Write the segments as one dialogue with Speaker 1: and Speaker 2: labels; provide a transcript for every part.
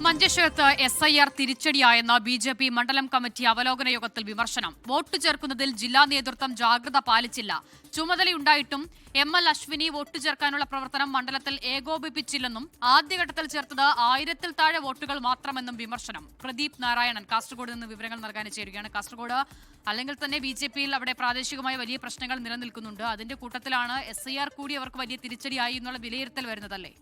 Speaker 1: മഞ്ചേശ്വരത്ത് SIR തിരിച്ചടിയായെന്ന BJP മണ്ഡലം committee അവലോകന യോഗത്തിൽ വിമർശനം. വോട്ട് ചേർക്കുന്നതിൽ ജില്ലാ നേതൃത്വം ജാഗ്രത പാലിച്ചില്ല. ചുമതലയുണ്ടായിട്ടും ML അശ്വിനി വോട്ട് ചേർക്കാനുള്ള പ്രവർത്തനം മണ്ഡലത്തിൽ ഏകോപിപ്പിച്ചില്ലെന്നും ആദ്യഘട്ടത്തിൽ ചേർത്തത് 1000-ൽ താഴെ വോട്ടുകൾ മാത്രമെന്നും വിമർശനം. പ്രദീപ് നാരായണൻ കാസർഗോഡ് നിന്ന് വിവരങ്ങൾ നൽകാൻ ചേരുകയാണ്. കാസർഗോഡ് അല്ലെങ്കിൽ തന്നെ BJPയിൽ അവിടെ പ്രാദേശികമായ വലിയ പ്രശ്നങ്ങൾ നിലനിൽക്കുന്നുണ്ട്. അതിന്റെ കൂട്ടത്തിലാണ് SIR കൂടി അവർക്ക് വലിയ തിരിച്ചടിയായി എന്നുള്ള വിലയിരുത്തൽ വരുന്നതല്ലേ?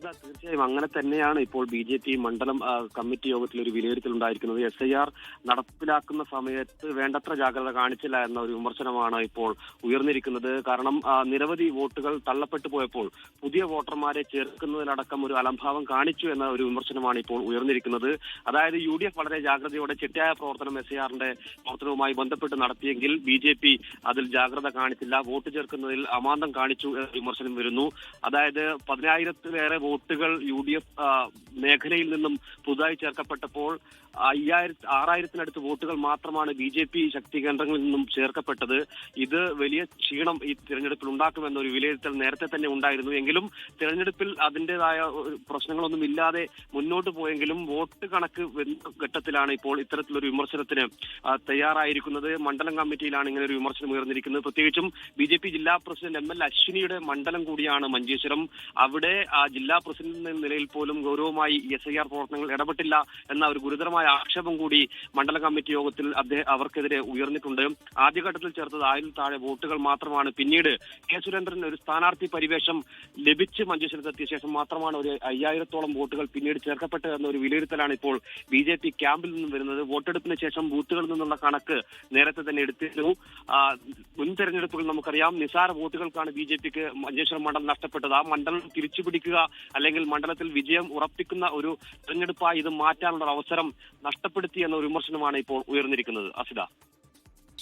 Speaker 2: തീർച്ചയായും അങ്ങനെ തന്നെയാണ് ഇപ്പോൾ BJP മണ്ഡലം കമ്മിറ്റി യോഗത്തിൽ ഒരു വിലയിരുത്തൽ ഉണ്ടായിരിക്കുന്നത്. SIR നടപ്പിലാക്കുന്ന സമയത്ത് വേണ്ടത്ര ജാഗ്രത കാണിച്ചില്ല എന്ന ഒരു വിമർശനമാണ് ഇപ്പോൾ ഉയർന്നിരിക്കുന്നത്. കാരണം നിരവധി വോട്ടുകൾ തള്ളപ്പെട്ടു പോയപ്പോൾ പുതിയ വോട്ടർമാരെ ചേർക്കുന്നതിലടക്കം ഒരു അലംഭാവം കാണിച്ചു എന്ന ഒരു വിമർശനമാണ് ഇപ്പോൾ ഉയർന്നിരിക്കുന്നത്. അതായത് UDF വളരെ ജാഗ്രതയോടെ ചിട്ടയായ പ്രവർത്തനം SIRന്റെ പ്രവർത്തനവുമായി ബന്ധപ്പെട്ട് നടത്തിയെങ്കിൽ BJP അതിൽ ജാഗ്രത കാണിച്ചില്ല, വോട്ട് ചേർക്കുന്നതിൽ അമാന്തം കാണിച്ചു എന്ന വിമർശനം വരുന്നു. അതായത് 10,000-ലേറെ വോട്ടുകൾ UDF മേഖലയിൽ നിന്നും പുതുതായി ചേർക്കപ്പെട്ടപ്പോൾ 6,000-ത്തിനടുത്ത് വോട്ടുകൾ മാത്രമാണ് BJP ശക്തി കേന്ദ്രങ്ങളിൽ നിന്നും ചേർക്കപ്പെട്ടത്. ഇത് വലിയ ക്ഷീണം ഈ തിരഞ്ഞെടുപ്പിൽ ഉണ്ടാക്കുമെന്നൊരു വിലയിരുത്തൽ നേരത്തെ തന്നെ ഉണ്ടായിരുന്നു. എങ്കിലും തിരഞ്ഞെടുപ്പിൽ അതിൻ്റെതായ പ്രശ്നങ്ങളൊന്നും ഇല്ലാതെ മുന്നോട്ട് പോയെങ്കിലും വോട്ട് കണക്ക് വരുന്ന ഘട്ടത്തിലാണ് ഇപ്പോൾ ഇത്തരത്തിലൊരു വിമർശനത്തിന് തയ്യാറായിരിക്കുന്നത്. മണ്ഡലം കമ്മിറ്റിയിലാണ് ഇങ്ങനെ ഒരു വിമർശനം ഉയർന്നിരിക്കുന്നത്. പ്രത്യേകിച്ചും BJP ജില്ലാ പ്രസിഡന്റ് ML അശ്വിനിയുടെ മണ്ഡലം കൂടിയാണ് മഞ്ചേശ്വരം. അവിടെ ജില്ലാ പ്രസിഡന്റ് എന്ന നിലയിൽ പോലും ഗൗരവമായി SIR പ്രവർത്തനങ്ങൾ ഇടപെട്ടില്ല എന്ന ഒരു ഗുരുതരമായ ആക്ഷേപം കൂടി മണ്ഡലം കമ്മിറ്റി യോഗത്തിൽ അവർക്കെതിരെ ഉയർന്നിട്ടുണ്ട്. ആദ്യഘട്ടത്തിൽ ചേർത്തത് 1000-ൽ താഴെ വോട്ടുകൾ മാത്രമാണ്. പിന്നീട് കെ സുരേന്ദ്രൻ ഒരു സ്ഥാനാർത്ഥി പരിവേഷം ലഭിച്ച് മഞ്ചേശ്വരത്തെത്തിയ ശേഷം മാത്രമാണ് ഒരു 5,000-ത്തോളം വോട്ടുകൾ പിന്നീട് ചേർക്കപ്പെട്ടത് എന്ന ഒരു വിലയിരുത്തലാണ് ഇപ്പോൾ BJP ക്യാമ്പിൽ നിന്നും വരുന്നത്. വോട്ടെടുപ്പിന് ശേഷം ബൂത്തുകളിൽ നിന്നുള്ള കണക്ക് നേരത്തെ തന്നെ എടുത്തിരുന്നു. മുൻ തെരഞ്ഞെടുപ്പുകൾ നമുക്കറിയാം, നിസാര വോട്ടുകൾക്കാണ് BJPക്ക് മഞ്ചേശ്വരം മണ്ഡലം നഷ്ടപ്പെട്ടത്. ആ മണ്ഡലം തിരിച്ചുപിടിക്കുക അല്ലെങ്കിൽ മണ്ഡലത്തിൽ വിജയം ഉറപ്പിക്കുന്ന ഒരു തെരഞ്ഞെടുപ്പായി ഇത് മാറ്റാനുള്ള അവസരം നഷ്ടപ്പെടുത്തി എന്ന ഒരു വിമർശനമാണ് ഇപ്പോൾ ഉയർന്നിരിക്കുന്നത്. അസിത,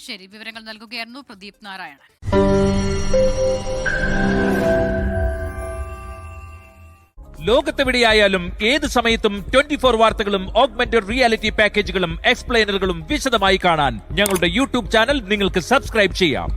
Speaker 1: ശരി, വിവരങ്ങൾ നൽകുകയായിരുന്നു പ്രദീപ് നാരായണൻ.
Speaker 3: ലോകത്തെവിടെയായാലും ഏത് സമയത്തും 24 വാർത്തകളും ഓഗ്മെന്റഡ് റിയാലിറ്റി പാക്കേജുകളും എക്സ്പ്ലെയിനറുകളും വിശദമായി കാണാൻ ഞങ്ങളുടെ YouTube ചാനൽ നിങ്ങൾക്ക് സബ്സ്ക്രൈബ് ചെയ്യാം.